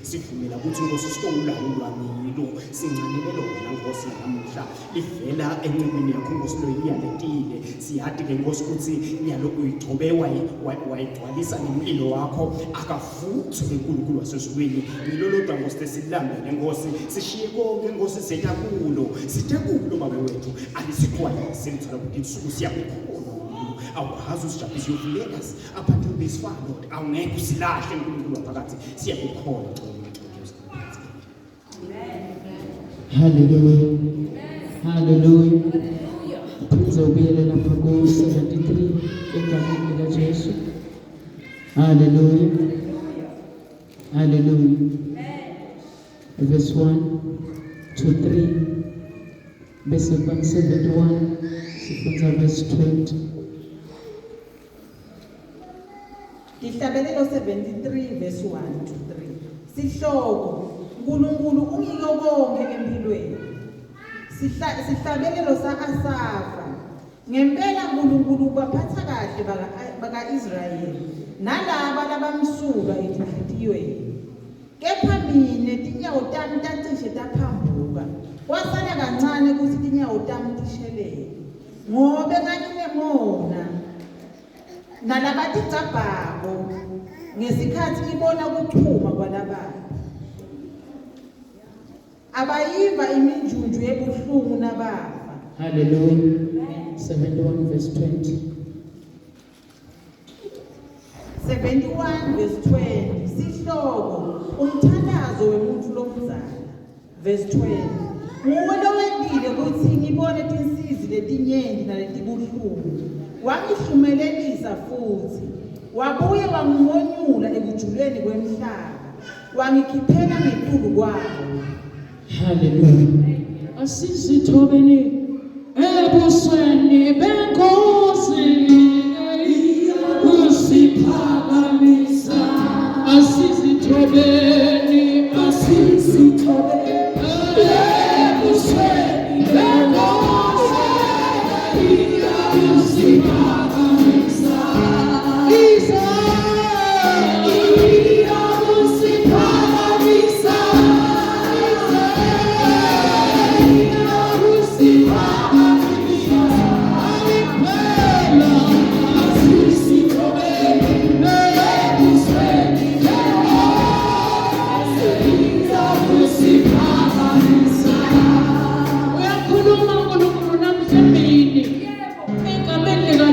sivumela ukuthi Nkosi sitongulawulwa ngilo sincanele lona Nkosi namuhla livela enqimeni yakho Nkosi loyiyaletile siyathi ke Nkosi ukuthi nyaloku uyigcobe wayigcwalisa ngempilo wakho akavuthwe uNkulunkulu wasezulwini ngilolodwa Nkosi sesilambele Nkosi sishiye konke Nkosi setakulo sitekulo babe wethu alisigcwalise lithola ukuthi insuku siyakukhona awuhaza usijabulise uvulekas up until this far Lord awungeke usilahle uNkulunkulu waphakathi siyakukholwa Hallelujah. Hallelujah. Phuza ubuyelela lapha ku 73 egameni lika Jesu. Hallelujah. Hallelujah. Verse 1 to 3. Bese kuba 71 sifunda verse 20. Ihlabelelo 73 verse 1 to 3. Sihloko uNkulunkulu ungike konke empilweni. Sihlabelelo sa-Asafa. Ngempela uNkulunkulu baphatha kahle baka-Israyeli nalabo labamsulwa ezinhlitiyweni. Kepha mina tinyawo tami tacishe taphambuka. Kwasala kancane ukuthi tinyawo tami tishelele. Ngobe nganginemona nalabathi cabhako ngesikhathi ngibona ukuchuma kwalabantu. Abayiva iminjunju yebuhlungu nabafa. Hallelujah. 71 verse 20. 71 verse 20. Sihloko umthandazo wemuntu lomzala. Verse 20. Nguwe lowendile ukuthi ngibone tinsizi letinyendi naletibuhlungu. Wangihlumelelisa futhi. Wabuye wangingonyula ekujuleni kwemhlaba. Wangikhiphela ngetulu kwakho. Hallelujah. Asizithobeni ebusweni benkosi usiphakamisa asizithobeni ebusweni benkosi usiphakamisa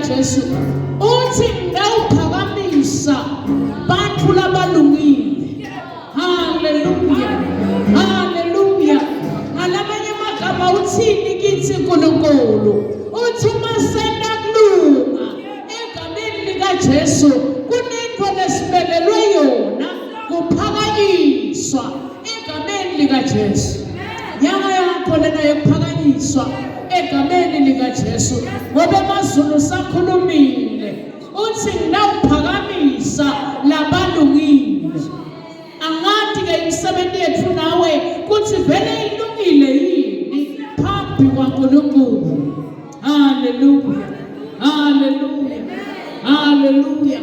Jesu uthi ngawuphakamisa bantu labalungile. Hallelujah. Hallelujah. Alamanye amagama uthini kithi uNkulunkulu uthi masenda kulunga egameni lika Jesu kunento lesibelelwe yona kuphakanyiswa egameni lika Jesu. Nyanga yakho lena yokuphakanyiswa egameni lika Jesu ngoba amazulu sakhulumile uthi ngawuphakamisa labalungile. Angathi ke imisebenzi yethu nawe kuthi vele ilungile yini phambi kwaNkulunkulu. Hallelujah. Hallelujah. Hallelujah.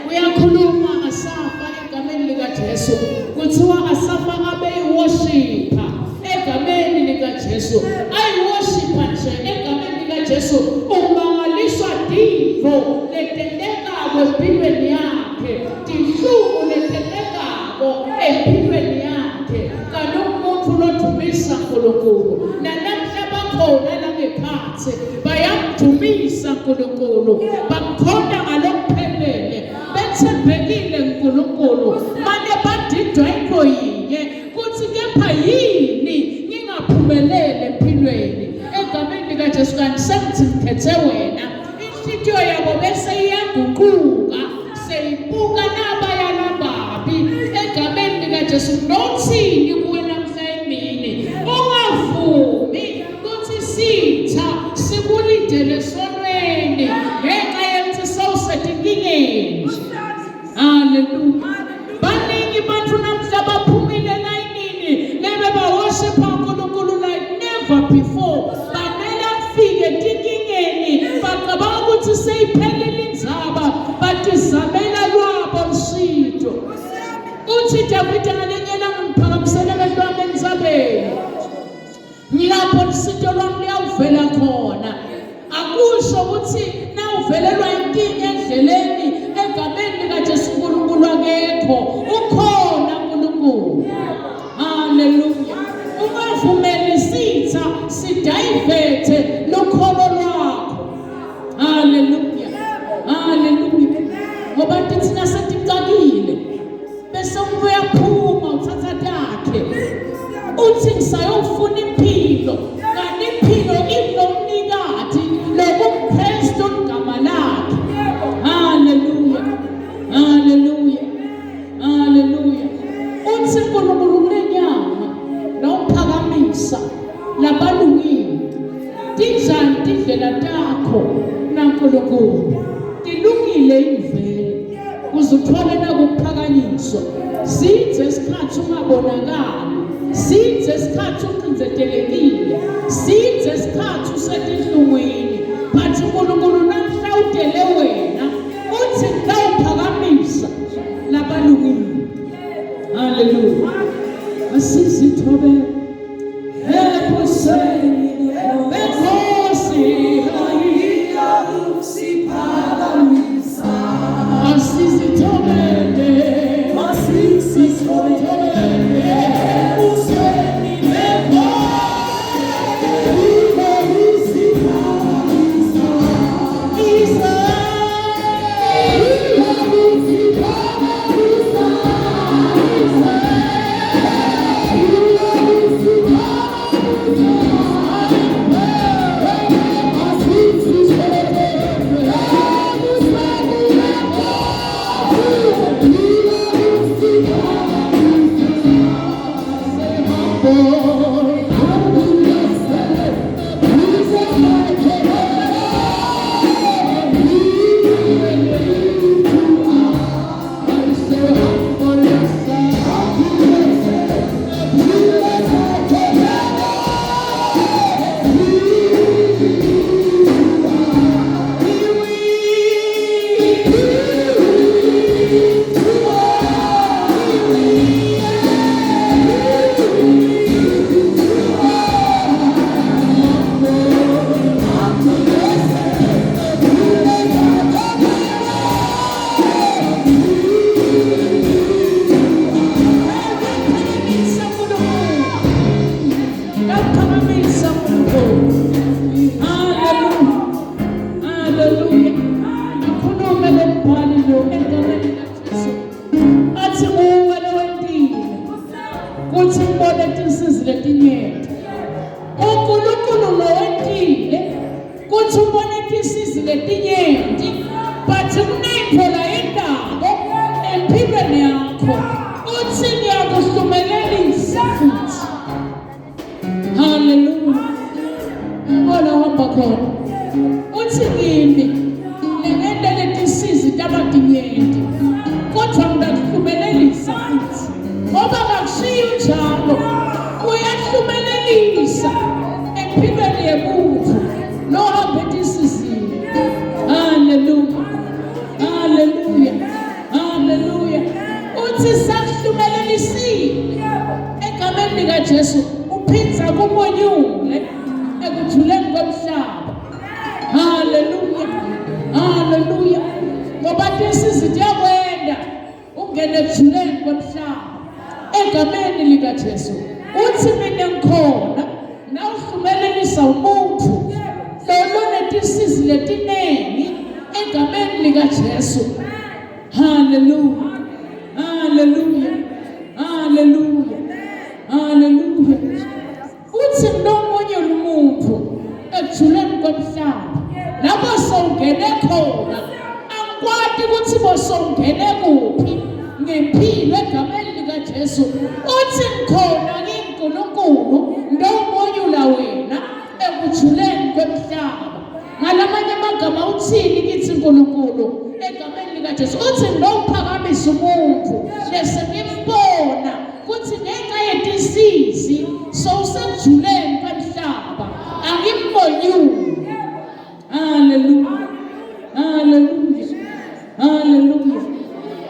Uyakhuluma Asafa egameni lika Jesu kuthiwa Asafa abe worshiper egameni lika Jesu. Ayiworshipa nje egameni lika Jesu umangaliswa divo letendekako empilweni yakhe, tinhlungu letendekako empilweni yakhe. Kanti umuntu lodumisa uNkulunkulu nanamhla bakhona la ngephansi bayamdumisa uNkulunkulu, bakhona ngalokuphelele bethembekile uNkulunkulu manje badidwa into yinye kuthi kepha yini ngingaphumelele empilweni egameni lika Jesu. Kanti sengithi ngikhethe wena, inhliziyo yabo bese iyaguquka seyibuka nabaya nababi egameni lika Jesu. Nothini kuwe namhla emini ungavumi ukuthi idele esonweni ngenxa yokuthi sawusetinkingeni. Haleluya. Baningi bantu namhla baphumile elayinini bebe bawoshipa uNkulunkulu like never before. Bamele afike etinkingeni bacabanga ukuthi seyiphelile indzaba batizamela lwabo msito. Uthi Davide ngalenyela ngiphakamisele abantu bami endzabeni. Ngilapho msito lwami liyavela khona. Akusho ukuthi nawuvelelwa inkinga endleleni egameni likaJesu uNkulunkulu akekho. Ukhona uNkulunkulu. Haleluya. Ungavumeli isitha sidayivete lokholo lwakho. Haleluya. Haleluya. Ngoba thina seticakile bese umuntu uyaphuma uthatha takhe. Uthi ngisayofuna impilo. Kanti impilo inomnikati lokuKristu igama lakhe. Haleluya. Haleluya. Haleluya. Uthi uNkulunkulu kulenyama nawuphakamisa labalungile. Tinjani tindlela takho naNkulunkulu? Tilungile imvelo. Uzuthole nakuphakanyiswa. Sidze isikhathi ungabonakali. Sidze isikhathi uqinzetelekile. Sidze isikhathi usetinhlungwini. But uNkulunkulu namhla udele wena. Uthi ngawuphakamisa labalungile. Haleluya. Asizithobe ebusweni beNkosi hayiya usiphakamisa. Asizithobele ebusweni beNkosi usiphakamisa. uNkulunkulu egameni likaJesu uthi ngophakamisa umuntu bese ngimbona kuthi ngenxa yetinsizi sowusejuleni kwemhlaba angimbonyuli. Hallelujah, hallelujah, hallelujah.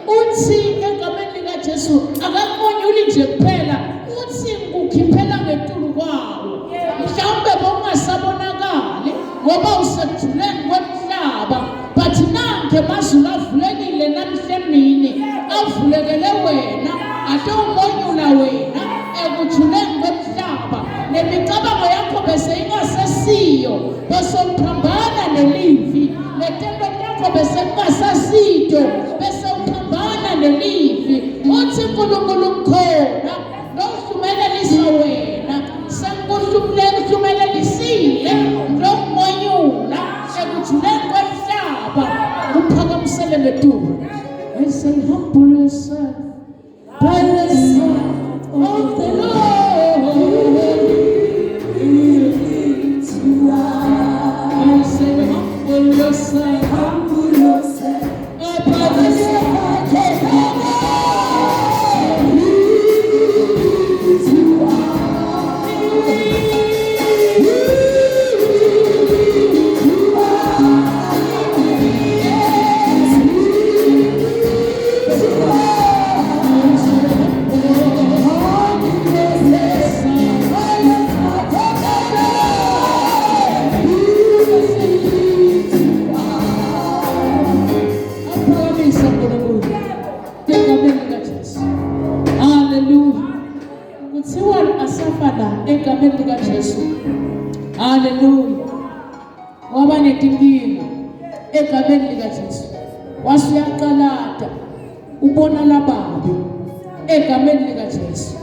Uthi egameni likaJesu akambonyuli nje kuphela, uthi ngikukhiphela ngetulu kwawo. Mhlawumbe bongasabonakali ngoba usejuleni kwemhlaba, but nanke amazulu avulekile namhla emini, avulekele wena, ate umbonyula wena ekujuleni kwemhlaba. Nemicabango yakho bese ingasesiyo, bese uphambana nelivi. Netendo yakho bese ingasasito, bese uphambana nelivi. Uthi uNkulunkulu ukhona nokuhlumelelisa wena, sengikuhlumelelisa nokumonyula ekujuleni kwemhlaba. Uphakamisele ngetulu. I say humble yourself by the side of the Lord. I say humble yourself by the side of the Lord. Egameni likaJesu. Hallelujah. Waba netinkinga egameni likaJesu. Wasuyaqalata ubona lababi egameni likaJesu.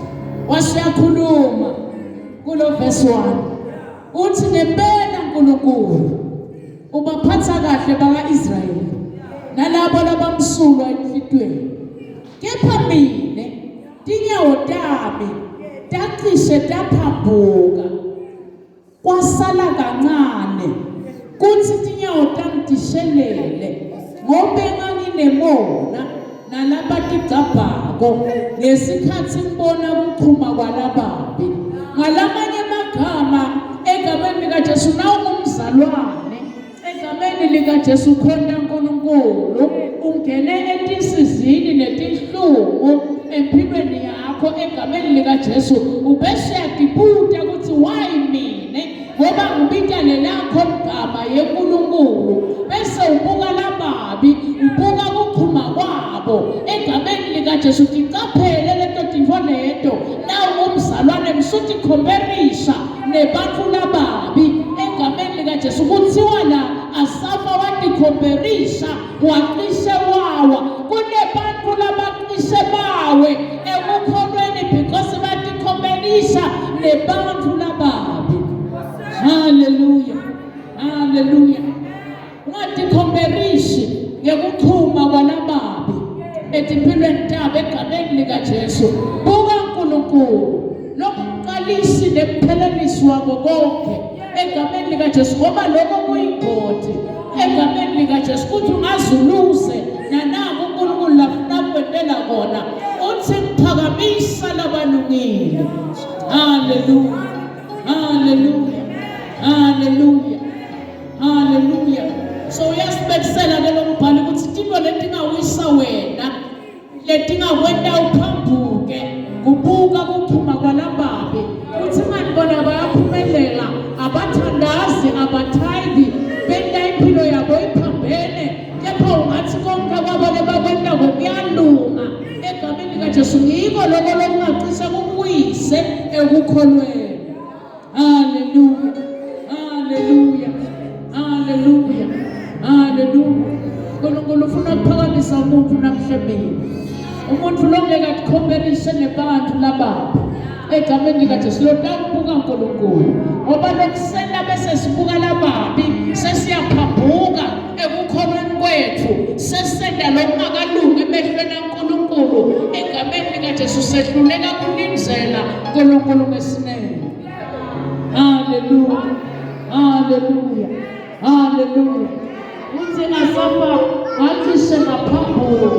Wasuyakhuluma kulo verse 1. Uthi ngempela uNkulunkulu ubaphatha kahle baka-Israyeli nalabo labamsulwa enhlitweni. Kepha mina tinyawo tami tacishe taphambuka, kwasala kancane kuthi tinyawo tami tishelele ngoba enganginemona nalabatigabhako ngesikhathi ngibona ukuchuma kwalababi. Ngalamanye amagama egameni likaJesu nawungumzalwane egameni likaJesu khona uNkulunkulu ungene etinsizini netinhlungu empilweni yakho egameni likaJesu, ubese yadibuta ukuthi why mina, ngoba ngibita lelakho igama yeNkulunkulu. Bese ubuka lababi, ubuka ukuchuma kwabo egameni likaJesu. Ticaphele leto tinto leto na umzalwane msuti khomberisha nebantu lababi egameni likaJesu. Kuthiwa la asafa watikhomberisha waqishe wawa kunebantu labaqishe bawe ekukholweni because batikhomberisha nebantu lababi. Hallelujah, hallelujah. Ungatikhomerishi ngekuchuma kwalababi etimpilweni tabo egameni likaJesu. Buka uNkulunkulu lokuqalisi nemphelelisi wabo konke egameni likaJesu, ngoba lokho kuyingoti egameni likaJesu. Kuthi ungazuluze nanako uNkulunkulu lafuna kwentela kona, uthi ngiphakamisa labalungile. Hallelujah, hallelujah, hallelujah, hallelujah. So uyasibekisela ke lokumbhalo ukuthi tinto letingawisa wena letingakwenta uphambuke kubuka kuchuma kwalababi. Uthi manje bona bayaphumelela, abathandazi, abathayithi benta impilo yabo iphambene, kepha ungathi konke kwabone bakwenta ngokuyalunga egameni likaJesu. Yiko lokho lokungacishe kubuyise ekukholweni. Hallelujah, hallelujah, hallelujah, hallelujah. uNkulunkulu ufuna ukuphakamisa umuntu namhlanje. Umuntu longeka tikhomberishe nebantu lababi egameni likaJesu. Lotakubuka uNkulunkulu ngoba lokusenda bese sibuka lababi sesiyaphambuka ekukholweni kwethu, sesenda lokungakalungi emehlweni kaNkulunkulu egameni likaJesu. Sehluleka kulindlela uNkulunkulu ngesinene. Hallelujah, hallelujah, hallelujah. Uthi asafa wathi semaphambuka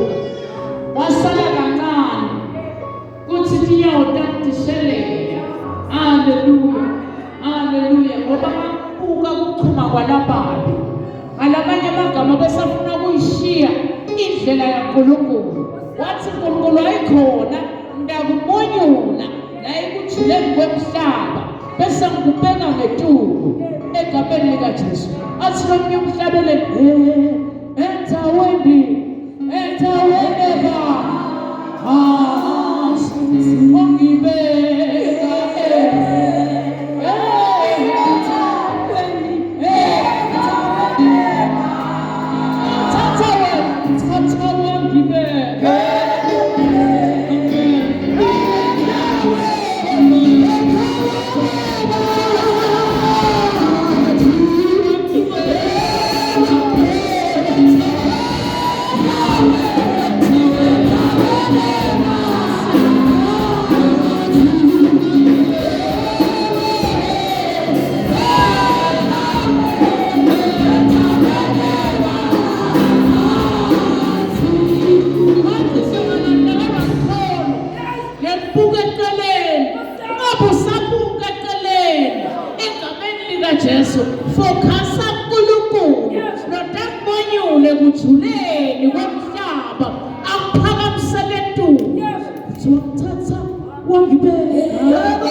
wasala kancane kuthi tinyawo takudishelele. Haleluya, haleluya. Ngoba ngabuka ukuchuma kwalababi ngalamanye amagama besafuna ukuyishiya indlela yaNkulunkulu. Wathi uNkulunkulu ayikhona ngiyakubonyula la ekujuleni kwemhlaba bese ngikubeka ngetulo egabeni likaJesu. Athi noma umhlabelele endaweni Jesu focus uNkulunkulu notakubonyule kujuleni kwemhlaba akuphakamisele etulo. Wathatha wangibeka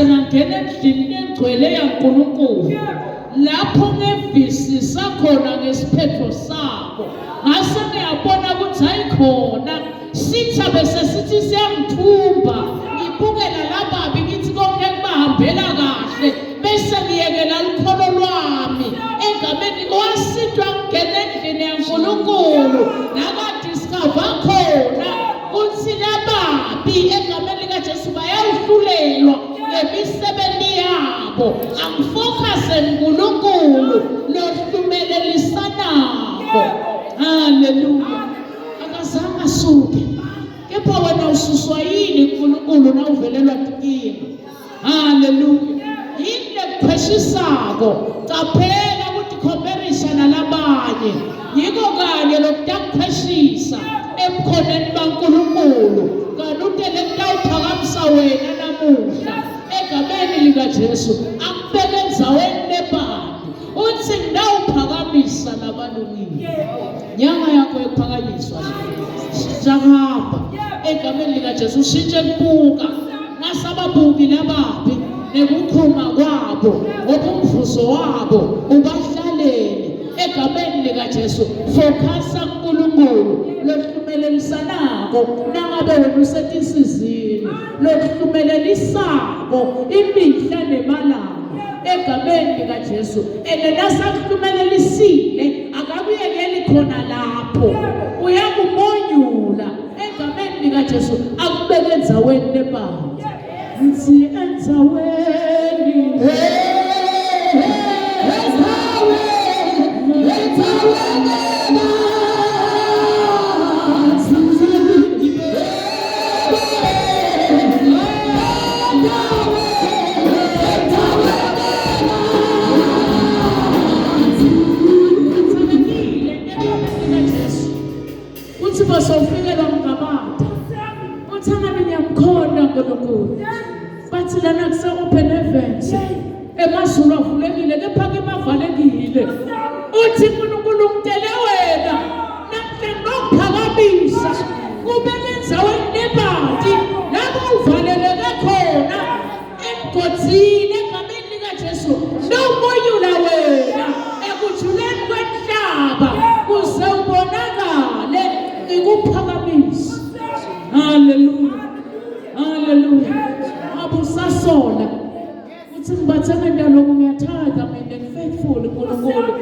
ngangena endlini engcwele yaNkulunkulu lapho ngevisisa khona ngesiphetho sakho ngase ngiyabona ukuthi ayikhona sitha bese sithi siyangithumba ngibukela lababi ngithi konke kubahambela kahle bese ngiyekela ukholo lwami egameni wasithwa ngena endlini yaNkulunkulu nakadiscover khona ukuthi lababi egameni likaJesu bayahlulelwa ngemisebeni yabo. Angifocuse uNkulunkulu lohlumelelisanayo. Haleluya. Akazange asuke. Kepha wena ususwa yini uNkulunkulu na uvelelwa inkinga. Haleluya. Yini kupheshisako qaphela ukuthi comparison nalabanye yiko kanye lokuyakupheshisa emkhoneni kaNkulunkulu kanutele kutawuphakamisa wena namuhla egameni likaJesu akubeke endzaweni lebani uthi ngidawuphakamisa nabalungile. Nyanga yakho ephakanyiswa njengahamba egameni likaJesu ushintshe kubuka ngasababuki lababi nekukhuma kwabo ngobumvuzo wabo ubahlalele egameni likaJesu. Focus uNkulunkulu lohlumelelisako nangabe wena usetinsizini lohlumelelisako imihla nemalanga egameni likaJesu. Elasahlumelelisiile akakuyekeli khona lapho uyakubonyula egameni likaJesu akubeke endzaweni lebandla. Ngithi endzaweni basofikelwa ngabada uthangani ngiyamkhonda uNkulunkulu bathi lana kuseopen heavens emazulu avulekile kepha ke mavalekile uthi uNkulunkulu ngitele wena namhle ngokuphakamisa kubele endzaweni lebandi lapho uvaleleke khona emgodini egameni likaJesu nowumoyula wena ekujuleni kwenhlaba kuze ubonakale ikuphakamisa. Haleluya, haleluya. Abusasola uthi ngibathembe ndaloku ngiyathanda mina faithful uNkulunkulu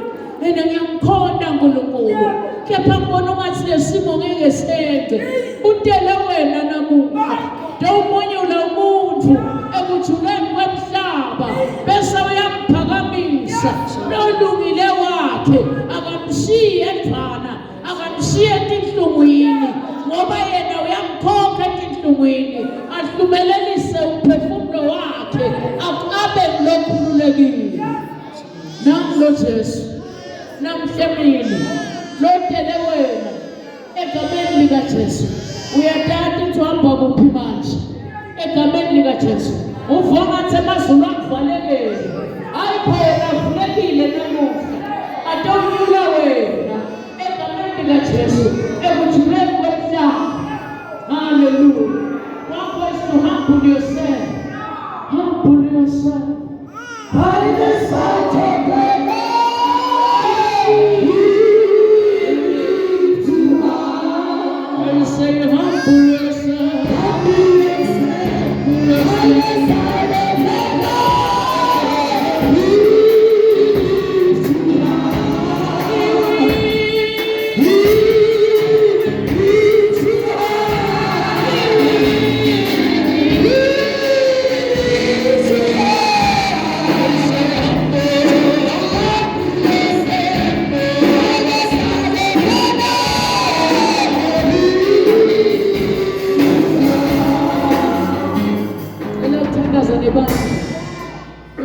mina ngiyamkhonda uNkulunkulu kepha ngibona ungathi lesimo ngeke senze utele wena namuhla dawumonyola umuntu ekujuleni kwemhlaba bese uyamphakamisa lolungile wakhe akamshiye endlwana akamshiye etinhlungwini ngoba yena uyamkhokha etinhlungwini ahlumelelise umphefumulo wakhe abe lokhululekile namlo Jesu namhlemile lotele wena egameni lika Jesu uyathatha ithwamba kuphi manje egameni lika Jesu uvwa ngathi amazulu akuvalekile hayi phela avulekile namuhla atonyula wena egameni lika Jesu ekujuleni kwemhlaba hallelujah wakho to humble yourself by the side of the Lord say humble yourself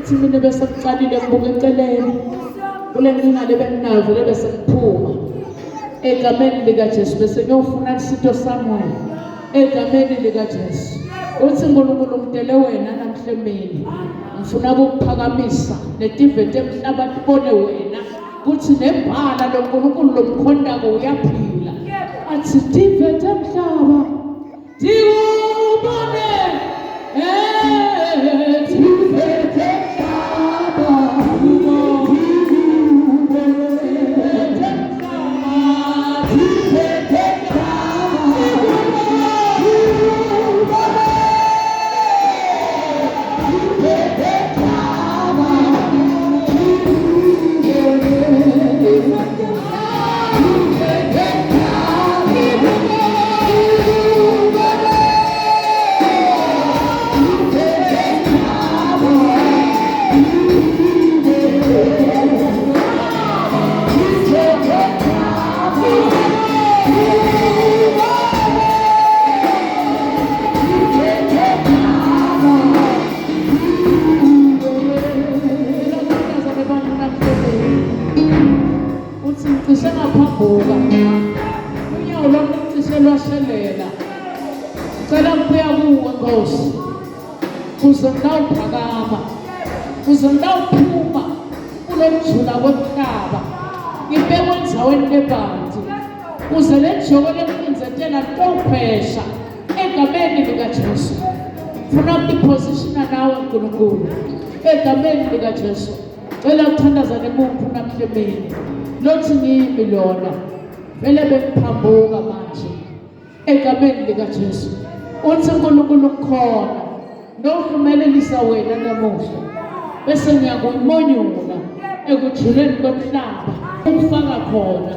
uthi mina bese kuqalile ngibuka eceleni kule ngingale benginayo vele bese ngiphuma egameni lika Jesu bese ngiyofuna isitho Samuel egameni lika Jesu uthi uNkulunkulu ngidele wena namhlemeni ngifuna ukuphakamisa netivete emhlaba tibone wena kuthi nebhala loNkulunkulu lomkhondako uyaphila athi tivete emhlaba diubone tivete unyawo lwami lucishe lwashelela cela kubuya kuwe Nkosi kuze ngawuphakama kuze ngawuphuma kulokujula komhlaba ngibekwe endzaweni lebanzi kuze lenjoko lemlinzetela litophesha egameni lika Jesu funa ukudipositiona nawe Nkulunkulu egameni lika Jesu cela ukuthandaza nemuntu namhlemeni lothi ngimi lona vele bengiphambuka manje egameni lika Jesu uthi uNkulunkulu ukhona nokumelelisa wena namuhla bese ngiyakuyimonyula ekujuleni komhlaba ukufaka khona